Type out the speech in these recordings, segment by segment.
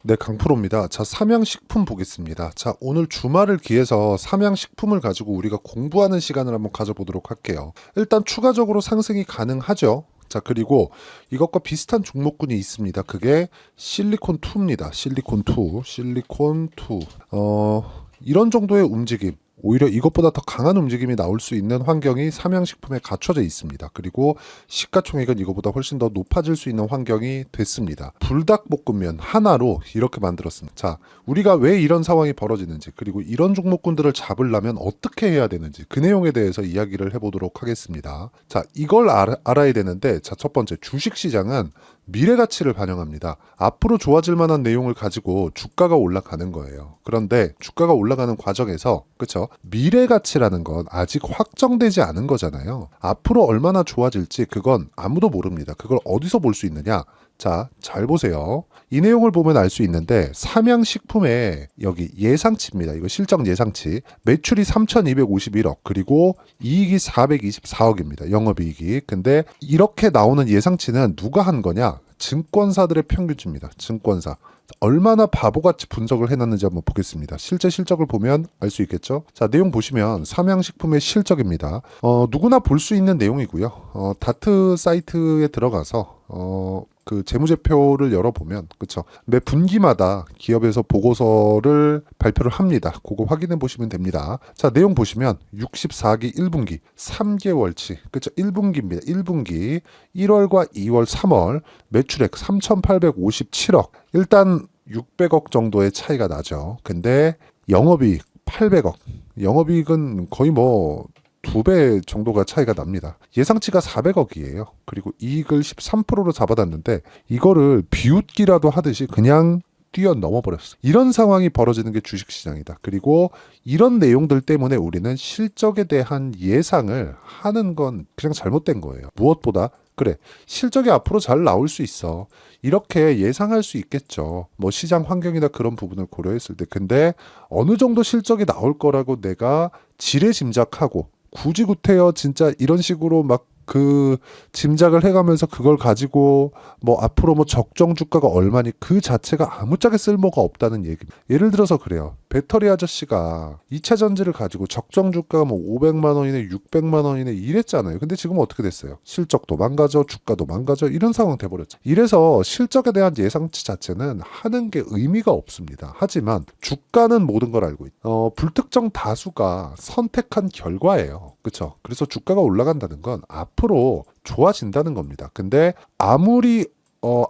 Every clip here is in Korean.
네, 강프로입니다. 자, 삼양식품 보겠습니다. 자, 오늘 주말을 기해서 삼양식품을 가지고 우리가 공부하는 시간을 한번 가져보도록 할게요. 일단 추가적으로 상승이 가능하죠. 자, 그리고 이것과 비슷한 종목군이 있습니다. 그게 실리콘2입니다. 실리콘2. 이런 정도의 움직임. 오히려 이것보다 더 강한 움직임이 나올 수 있는 환경이 삼양식품에 갖춰져 있습니다. 그리고 시가총액은 이거보다 훨씬 더 높아질 수 있는 환경이 됐습니다. 불닭볶음면 하나로 이렇게 만들었습니다. 자, 우리가 왜 이런 상황이 벌어지는지, 그리고 이런 종목군들을 잡으려면 어떻게 해야 되는지, 그 내용에 대해서 이야기를 해보도록 하겠습니다. 자, 이걸 알아야 되는데, 자, 첫 번째, 주식시장은 미래 가치를 반영합니다. 앞으로 좋아질 만한 내용을 가지고 주가가 올라가는 거예요. 그런데 주가가 올라가는 과정에서, 그쵸? 미래 가치라는 건 아직 확정되지 않은 거잖아요. 앞으로 얼마나 좋아질지 그건 아무도 모릅니다. 그걸 어디서 볼 수 있느냐? 자, 잘 보세요. 이 내용을 보면 알 수 있는데 삼양식품의 여기 예상치입니다. 이거 실적 예상치. 매출이 3,251억 그리고 이익이 424억입니다. 영업이익이. 근데 이렇게 나오는 예상치는 누가 한 거냐? 증권사들의 평균치입니다. 증권사. 얼마나 바보같이 분석을 해놨는지 한번 보겠습니다. 실제 실적을 보면 알 수 있겠죠? 자, 내용 보시면 삼양식품의 실적입니다. 누구나 볼 수 있는 내용이고요. 다트 사이트에 들어가서 그 재무제표를 열어보면, 그쵸, 매 분기마다 기업에서 보고서를 발표를 합니다. 그거 확인해 보시면 됩니다. 자, 내용 보시면 64기 1분기 3개월치, 그쵸, 1분기입니다. 1분기 1월과 2월 3월 매출액 3,857억. 일단 600억 정도의 차이가 나죠. 근데 영업이익 800억. 영업이익은 거의 뭐 2배 정도가 차이가 납니다. 예상치가 400억이에요. 그리고 이익을 13%로 잡아놨는데 이거를 비웃기라도 하듯이 그냥 뛰어넘어 버렸어. 이런 상황이 벌어지는 게 주식시장이다. 그리고 이런 내용들 때문에 우리는 실적에 대한 예상을 하는 건 그냥 잘못된 거예요. 무엇보다 그래, 실적이 앞으로 잘 나올 수 있어. 이렇게 예상할 수 있겠죠. 뭐 시장 환경이나 그런 부분을 고려했을 때. 근데 어느 정도 실적이 나올 거라고 내가 지레 짐작하고 굳이구태여 진짜 이런 식으로 막 그 짐작을 해가면서 그걸 가지고 뭐 앞으로 뭐 적정 주가가 얼마니 그 자체가 아무짝에 쓸모가 없다는 얘기입니다. 예를 들어서 그래요. 배터리 아저씨가 2차 전지를 가지고 적정 주가가 뭐 500만 원이네 600만 원이네 이랬잖아요. 근데 지금 어떻게 됐어요? 실적도 망가져 주가도 망가져 이런 상황 돼버렸죠. 이래서 실적에 대한 예상치 자체는 하는 게 의미가 없습니다. 하지만 주가는 모든 걸 알고 있다. 불특정 다수가 선택한 결과예요. 그렇죠? 그래서 주가가 올라간다는 건 앞으로 좋아진다는 겁니다. 근데 아무리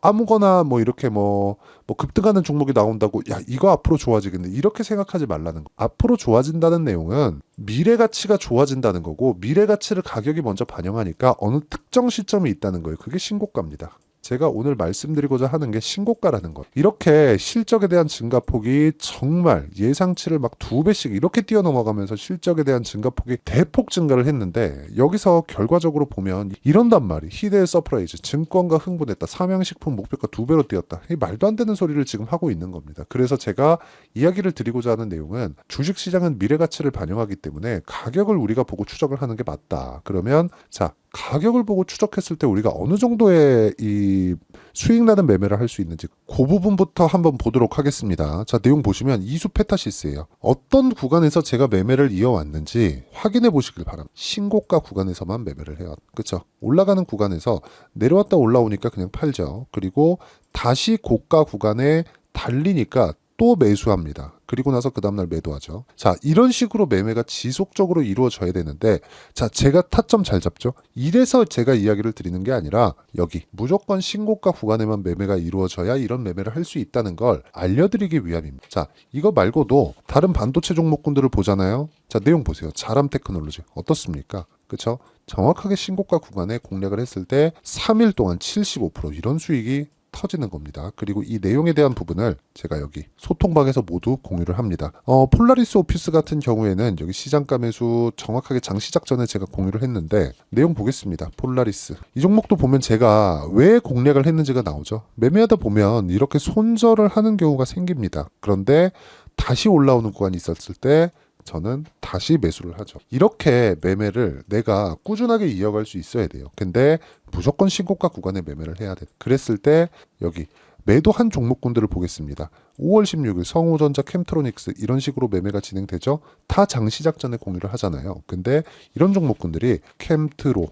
아무거나 뭐 이렇게 뭐 급등하는 종목이 나온다고 야 이거 앞으로 좋아지겠네 이렇게 생각하지 말라는 거. 앞으로 좋아진다는 내용은 미래 가치가 좋아진다는 거고 미래 가치를 가격이 먼저 반영하니까 어느 특정 시점이 있다는 거예요. 그게 신고가입니다. 제가 오늘 말씀드리고자 하는 게 신고가라는 것. 이렇게 실적에 대한 증가폭이 정말 예상치를 막 2배씩 이렇게 뛰어넘어가면서 실적에 대한 증가폭이 대폭 증가를 했는데 여기서 결과적으로 보면 이런단 말이 희대의 서프라이즈 증권가 흥분했다. 삼양식품 목표가 2배로 뛰었다. 이 말도 안 되는 소리를 지금 하고 있는 겁니다. 그래서 제가 이야기를 드리고자 하는 내용은 주식시장은 미래가치를 반영하기 때문에 가격을 우리가 보고 추적을 하는 게 맞다. 그러면 자 가격을 보고 추적했을 때 우리가 어느 정도의 이 수익 나는 매매를 할 수 있는지 그 부분부터 한번 보도록 하겠습니다. 자, 내용 보시면 이수 페타시스예요. 어떤 구간에서 제가 매매를 이어왔는지 확인해 보시길 바랍니다. 신고가 구간에서만 매매를 해요. 그렇죠? 올라가는 구간에서 내려왔다 올라오니까 그냥 팔죠. 그리고 다시 고가 구간에 달리니까 또 매수합니다. 그리고 나서 그 다음날 매도하죠. 자, 이런 식으로 매매가 지속적으로 이루어져야 되는데 자, 제가 타점 잘 잡죠? 이래서 제가 이야기를 드리는 게 아니라 여기 무조건 신고가 구간에만 매매가 이루어져야 이런 매매를 할 수 있다는 걸 알려드리기 위함입니다. 자, 이거 말고도 다른 반도체 종목군들을 보잖아요. 자, 내용 보세요. 자람 테크놀로지 어떻습니까? 그렇죠? 정확하게 신고가 구간에 공략을 했을 때 3일 동안 75% 이런 수익이 터지는 겁니다. 그리고 이 내용에 대한 부분을 제가 여기 소통방에서 모두 공유를 합니다. 폴라리스 오피스 같은 경우에는 여기 시장가 매수 정확하게 장 시작 전에 제가 공유를 했는데 내용 보겠습니다. 폴라리스 이 종목도 보면 제가 왜 공략을 했는지가 나오죠. 매매하다 보면 이렇게 손절을 하는 경우가 생깁니다. 그런데 다시 올라오는 구간이 있었을 때 저는 다시 매수를 하죠. 이렇게 매매를 내가 꾸준하게 이어갈 수 있어야 돼요. 근데 무조건 신고가 구간에 매매를 해야 돼. 그랬을 때 여기 매도한 종목군들을 보겠습니다. 5월 16일 성우전자, 캠트로닉스 이런 식으로 매매가 진행되죠. 다 장시작 전에 공유를 하잖아요. 근데 이런 종목군들이 캠트로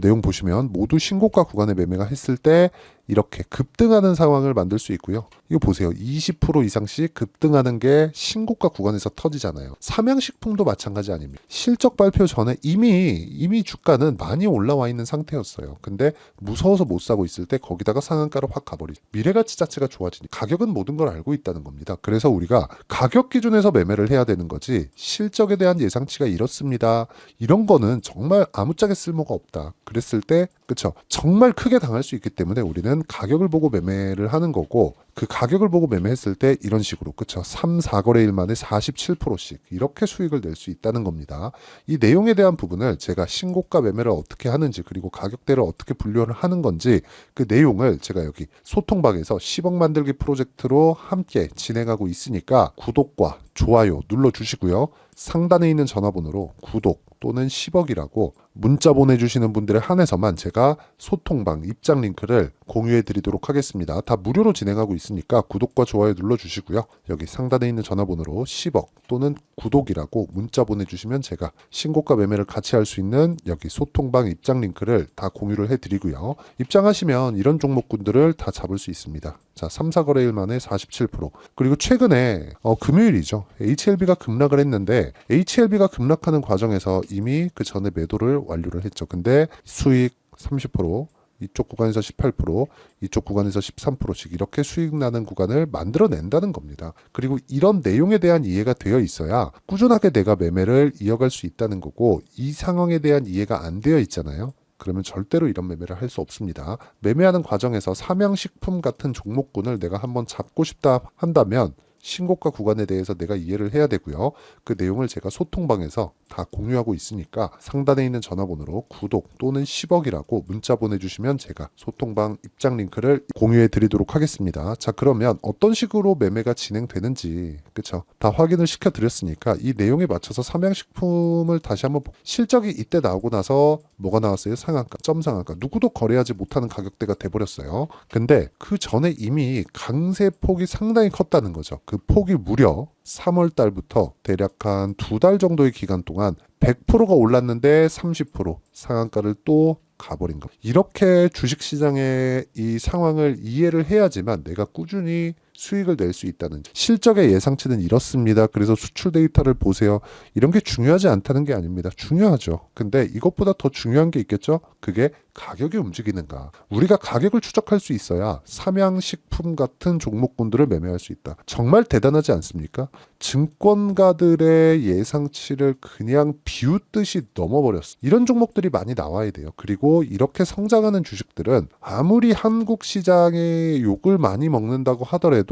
내용 보시면 모두 신고가 구간에 매매가 했을 때 이렇게 급등하는 상황을 만들 수 있고요. 이거 보세요. 20% 이상씩 급등하는 게 신고가 구간에서 터지잖아요. 삼양식품도 마찬가지 아닙니까? 실적 발표 전에 이미 주가는 많이 올라와 있는 상태였어요. 근데 무서워서 못 사고 있을 때 거기다가 상한가로 확 가버리죠. 미래가치 자체가 좋아지니 가격은 모든 걸 알고 있다는 겁니다. 그래서 우리가 가격 기준에서 매매를 해야 되는 거지 실적에 대한 예상치가 이렇습니다. 이런 거는 정말 아무짝에 쓸모가 없다. 그랬을 때 그쵸? 정말 크게 당할 수 있기 때문에 우리는 가격을 보고 매매를 하는 거고 그 가격을 보고 매매했을 때 이런 식으로 그쵸? 3, 4거래일 만에 47%씩 이렇게 수익을 낼 수 있다는 겁니다. 이 내용에 대한 부분을 제가 신고가 매매를 어떻게 하는지 그리고 가격대를 어떻게 분류를 하는 건지 그 내용을 제가 여기 소통방에서 10억 만들기 프로젝트로 함께 진행하고 있으니까 구독과 좋아요 눌러주시고요. 상단에 있는 전화번호로 구독 또는 10억이라고 문자 보내주시는 분들에 한해서만 제가 소통방 입장 링크를 공유해 드리도록 하겠습니다. 다 무료로 진행하고 있으니까 구독과 좋아요 눌러주시고요. 여기 상단에 있는 전화번호로 10억 또는 구독이라고 문자 보내주시면 제가 신고가 매매를 같이 할 수 있는 여기 소통방 입장 링크를 다 공유를 해드리고요. 입장하시면 이런 종목군들을 다 잡을 수 있습니다. 자, 3, 4거래일 만에 47%. 그리고 최근에 금요일이죠. HLB가 급락을 했는데 HLB가 급락하는 과정에서 이미 그 전에 매도를 완료를 했죠. 근데 수익 30%, 이쪽 구간에서 18%, 이쪽 구간에서 13%씩 이렇게 수익 나는 구간을 만들어낸다는 겁니다. 그리고 이런 내용에 대한 이해가 되어 있어야 꾸준하게 내가 매매를 이어갈 수 있다는 거고 이 상황에 대한 이해가 안 되어 있잖아요. 그러면 절대로 이런 매매를 할 수 없습니다. 매매하는 과정에서 삼양식품 같은 종목군을 내가 한번 잡고 싶다 한다면 신고가 구간에 대해서 내가 이해를 해야 되고요. 그 내용을 제가 소통방에서 다 공유하고 있으니까 상단에 있는 전화번호로 구독 또는 10억이라고 문자 보내주시면 제가 소통방 입장 링크를 공유해 드리도록 하겠습니다. 자, 그러면 어떤 식으로 매매가 진행되는지 그쵸? 다 확인을 시켜 드렸으니까 이 내용에 맞춰서 삼양식품을 다시 한번 실적이 이때 나오고 나서 뭐가 나왔어요? 상한가, 점상한가. 누구도 거래하지 못하는 가격대가 돼버렸어요. 근데 그 전에 이미 강세 폭이 상당히 컸다는 거죠. 그 폭이 무려 3월 달부터 대략 한 2달 정도의 기간 동안 100%가 올랐는데 30% 상한가를 또 가버린 거. 이렇게 주식시장의 이 상황을 이해를 해야지만 내가 꾸준히 수익을 낼 수 있다는 실적의 예상치는 이렇습니다. 그래서 수출 데이터를 보세요. 이런 게 중요하지 않다는 게 아닙니다. 중요하죠. 근데 이것보다 더 중요한 게 있겠죠? 그게 가격이 움직이는가. 우리가 가격을 추적할 수 있어야 삼양식품 같은 종목군들을 매매할 수 있다. 정말 대단하지 않습니까? 증권가들의 예상치를 그냥 비웃듯이 넘어버렸어. 이런 종목들이 많이 나와야 돼요. 그리고 이렇게 성장하는 주식들은 아무리 한국 시장의 욕을 많이 먹는다고 하더라도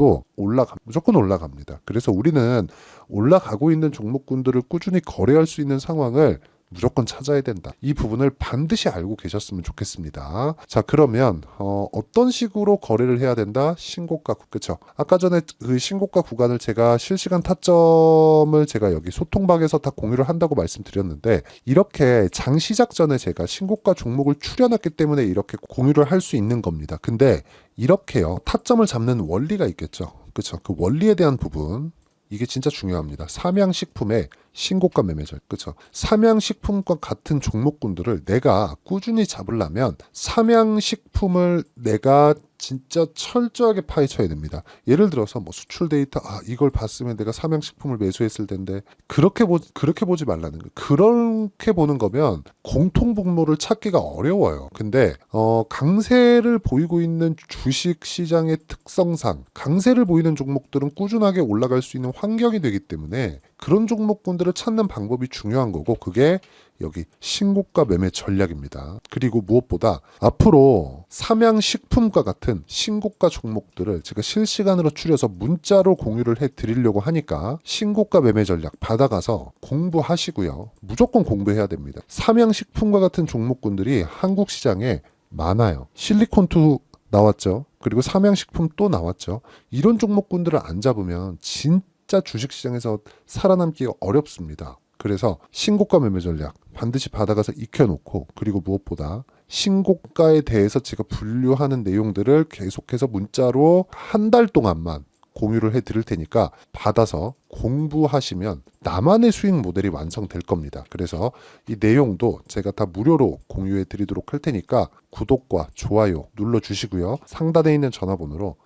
무조건 올라갑니다. 그래서 우리는 올라가고 있는 종목군들을 꾸준히 거래할 수 있는 상황을 무조건 찾아야 된다. 이 부분을 반드시 알고 계셨으면 좋겠습니다. 자, 그러면 어떤 식으로 거래를 해야 된다? 신고가, 그쵸? 아까 전에 그 신고가 구간을 제가 실시간 타점을 제가 여기 소통방에서 다 공유를 한다고 말씀드렸는데 이렇게 장 시작 전에 제가 신고가 종목을 추려놨기 때문에 이렇게 공유를 할 수 있는 겁니다. 근데 이렇게요. 타점을 잡는 원리가 있겠죠. 그쵸? 그 원리에 대한 부분 이게 진짜 중요합니다. 삼양식품의 신고가 매매절, 그렇죠? 삼양식품과 같은 종목군들을 내가 꾸준히 잡으려면 삼양식품을 내가 진짜 철저하게 파헤쳐야 됩니다. 예를 들어서 뭐 수출 데이터 이걸 봤으면 내가 삼양식품을 매수했을 텐데 그렇게 보지 말라는 거예요. 그렇게 보는 거면 공통분모를 찾기가 어려워요. 근데 강세를 보이고 있는 주식 시장의 특성상 강세를 보이는 종목들은 꾸준하게 올라갈 수 있는 환경이 되기 때문에 그런 종목군들을 찾는 방법이 중요한 거고 그게 여기 신고가 매매 전략입니다. 그리고 무엇보다 앞으로 삼양식품과 같은 신고가 종목들을 제가 실시간으로 추려서 문자로 공유를 해드리려고 하니까 신고가 매매 전략 받아가서 공부하시고요. 무조건 공부해야 됩니다. 삼양식품과 같은 종목군들이 한국 시장에 많아요. 실리콘투 나왔죠. 그리고 삼양식품 또 나왔죠. 이런 종목군들을 안 잡으면 진짜 주식시장에서 살아남기가 어렵습니다. 그래서 신고가 매매 전략 반드시 받아가서 익혀놓고 그리고 무엇보다 신고가에 대해서 제가 분류하는 내용들을 계속해서 문자로 한 달 동안만 공유를 해 드릴 테니까 받아서 공부하시면 나만의 수익 모델이 완성될 겁니다. 그래서 이 내용도 제가 다 무료로 공유해 드리도록 할 테니까 구독과 좋아요 눌러 주시고요. 상단에 있는 전화번호로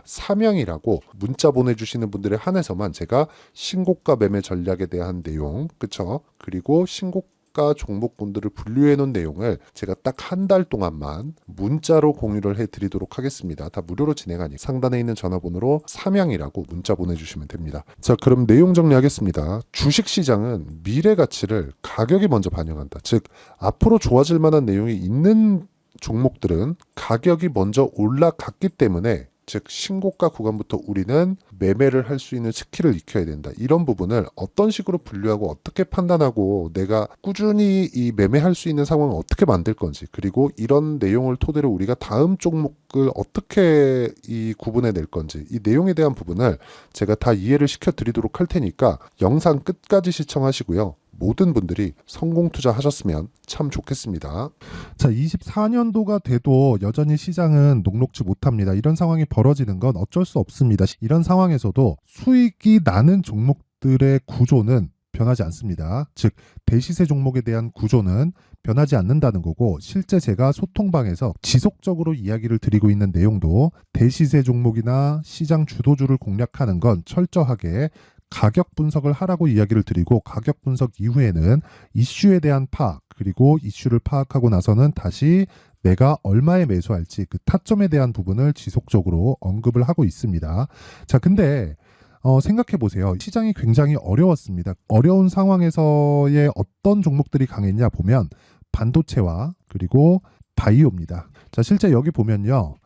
삼양이라고 문자 보내주시는 분들에 한해서만 제가 신고가 매매 전략에 대한 내용, 그쵸? 그리고 신고가 종목분들을 분류해 놓은 내용을 제가 딱 한 달 동안만 문자로 공유를 해 드리도록 하겠습니다. 다 무료로 진행하니 상단에 있는 전화번호로 삼양이라고 문자 보내주시면 됩니다. 자, 그럼 내용 정리하겠습니다. 주식시장은 미래 가치를 가격이 먼저 반영한다. 즉, 앞으로 좋아질 만한 내용이 있는 종목들은 가격이 먼저 올라갔기 때문에, 즉 신고가 구간부터 우리는 매매를 할 수 있는 스킬을 익혀야 된다. 이런 부분을 어떤 식으로 분류하고 어떻게 판단하고 내가 꾸준히 이 매매할 수 있는 상황을 어떻게 만들 건지, 그리고 이런 내용을 토대로 우리가 다음 종목을 어떻게 이 구분해 낼 건지, 이 내용에 대한 부분을 제가 다 이해를 시켜 드리도록 할 테니까 영상 끝까지 시청하시고요. 모든 분들이 성공 투자하셨으면 참 좋겠습니다. 자, 24년도가 돼도 여전히 시장은 녹록지 못합니다. 이런 상황이 벌어지는 건 어쩔 수 없습니다. 이런 상황에서도 수익이 나는 종목들의 구조는 변하지 않습니다. 즉, 대시세 종목에 대한 구조는 변하지 않는다는 거고, 실제 제가 소통방에서 지속적으로 이야기를 드리고 있는 내용도 대시세 종목이나 시장 주도주를 공략하는 건 철저하게 가격 분석을 하라고 이야기를 드리고, 가격 분석 이후에는 이슈에 대한 파악, 그리고 이슈를 파악하고 나서는 다시 내가 얼마에 매수할지 그 타점에 대한 부분을 지속적으로 언급을 하고 있습니다. 자, 근데 생각해 보세요. 시장이 굉장히 어려웠습니다. 어려운 상황에서의 어떤 종목들이 강했냐 보면 반도체와 그리고 바이오입니다. 자, 실제 여기 보면요.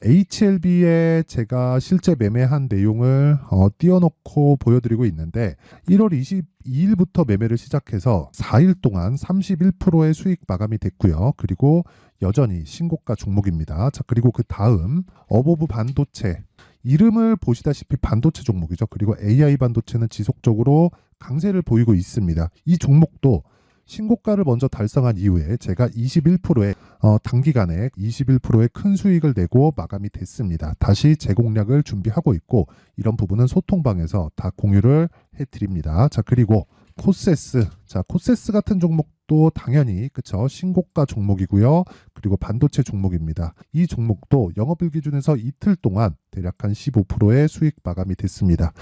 HLB에 제가 실제 매매한 내용을 띄워놓고 보여드리고 있는데, 1월 22일부터 매매를 시작해서 4일 동안 31%의 수익 마감이 됐고요. 그리고 여전히 신고가 종목입니다. 자, 그리고 그 다음 어보브 반도체, 이름을 보시다시피 반도체 종목이죠. 그리고 AI 반도체는 지속적으로 강세를 보이고 있습니다. 이 종목도 신고가를 먼저 달성한 이후에 제가 21%의 단기간에 21%의 큰 수익을 내고 마감이 됐습니다. 다시 재공략을 준비하고 있고, 이런 부분은 소통방에서 다 공유를 해드립니다. 자, 그리고 코세스. 자, 코세스 같은 종목도 당연히 그쵸, 신고가 종목이고요. 그리고 반도체 종목입니다. 이 종목도 영업일 기준에서 이틀 동안 대략 한 15%의 수익 마감이 됐습니다.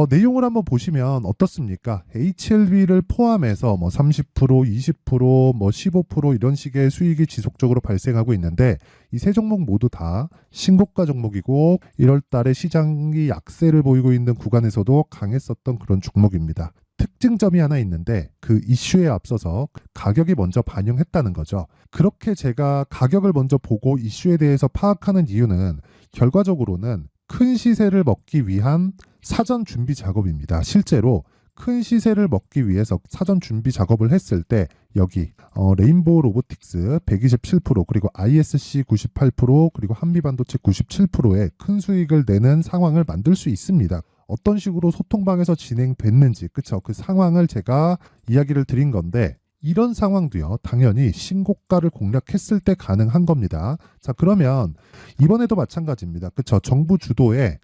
내용을 한번 보시면 어떻습니까? HLB를 포함해서 30%, 20%, 15% 이런 식의 수익이 지속적으로 발생하고 있는데, 이 세 종목 모두 다 신고가 종목이고 1월 달에 시장이 약세를 보이고 있는 구간에서도 강했었던 그런 종목입니다. 특징점이 하나 있는데, 그 이슈에 앞서서 가격이 먼저 반영했다는 거죠. 그렇게 제가 가격을 먼저 보고 이슈에 대해서 파악하는 이유는 결과적으로는 큰 시세를 먹기 위한 사전 준비 작업입니다. 실제로 큰 시세를 먹기 위해서 사전 준비 작업을 했을 때 여기 레인보우 로보틱스 127%, 그리고 ISC 98%, 그리고 한미반도체 97%의 큰 수익을 내는 상황을 만들 수 있습니다. 어떤 식으로 소통방에서 진행됐는지, 그쵸? 그 상황을 제가 이야기를 드린 건데, 이런 상황도요, 당연히 신고가를 공략했을 때 가능한 겁니다. 자, 그러면 이번에도 마찬가지입니다. 그쵸? 정부 주도의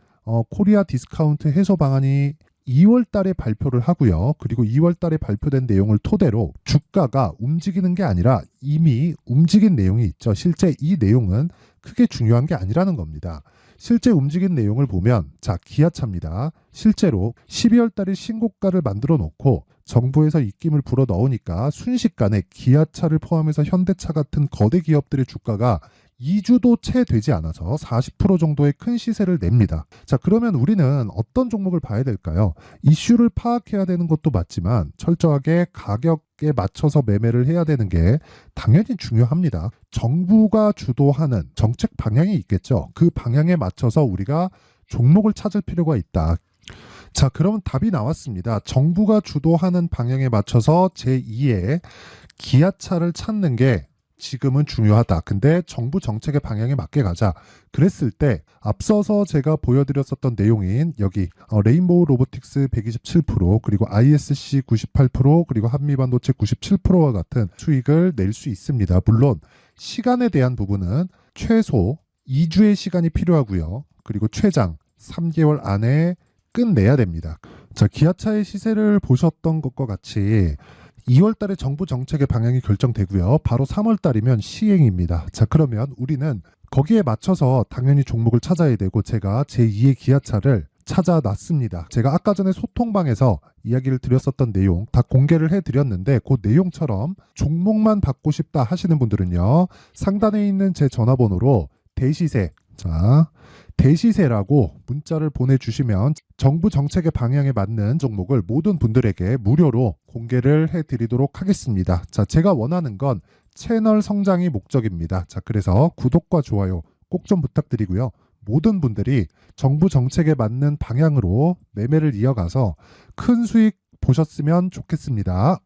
코리아 디스카운트 해소 방안이 2월 달에 발표를 하고요. 그리고 2월 달에 발표된 내용을 토대로 주가가 움직이는 게 아니라 이미 움직인 내용이 있죠. 실제 이 내용은 크게 중요한 게 아니라는 겁니다. 실제 움직인 내용을 보면, 자, 기아차입니다. 실제로 12월 달에 신고가를 만들어 놓고 정부에서 입김을 불어 넣으니까 순식간에 기아차를 포함해서 현대차 같은 거대 기업들의 주가가 2주도 채 되지 않아서 40% 정도의 큰 시세를 냅니다. 자, 그러면 우리는 어떤 종목을 봐야 될까요? 이슈를 파악해야 되는 것도 맞지만 철저하게 가격에 맞춰서 매매를 해야 되는 게 당연히 중요합니다. 정부가 주도하는 정책 방향이 있겠죠. 그 방향에 맞춰서 우리가 종목을 찾을 필요가 있다. 자, 그러면 답이 나왔습니다. 정부가 주도하는 방향에 맞춰서 제2의 기아차를 찾는 게 지금은 중요하다. 근데 정부 정책의 방향에 맞게 가자. 그랬을 때 앞서서 제가 보여드렸었던 내용인 여기 레인보우 로보틱스 127% 그리고 ISC 98% 그리고 한미반도체 97%와 같은 수익을 낼 수 있습니다. 물론 시간에 대한 부분은 최소 2주의 시간이 필요하고요. 그리고 최장 3개월 안에 끝내야 됩니다. 자, 기아차의 시세를 보셨던 것과 같이 2월 달에 정부 정책의 방향이 결정되고요. 바로 3월 달이면 시행입니다. 자, 그러면 우리는 거기에 맞춰서 당연히 종목을 찾아야 되고 제가 제2의 기아차를 찾아놨습니다. 제가 아까 전에 소통방에서 이야기를 드렸었던 내용 다 공개를 해드렸는데 그 내용처럼 종목만 받고 싶다 하시는 분들은요. 상단에 있는 제 전화번호로 대시세, 자, 대시세라고 문자를 보내주시면 정부 정책의 방향에 맞는 종목을 모든 분들에게 무료로 공개를 해드리도록 하겠습니다. 자, 제가 원하는 건 채널 성장이 목적입니다. 자, 그래서 구독과 좋아요 꼭 좀 부탁드리고요. 모든 분들이 정부 정책에 맞는 방향으로 매매를 이어가서 큰 수익 보셨으면 좋겠습니다.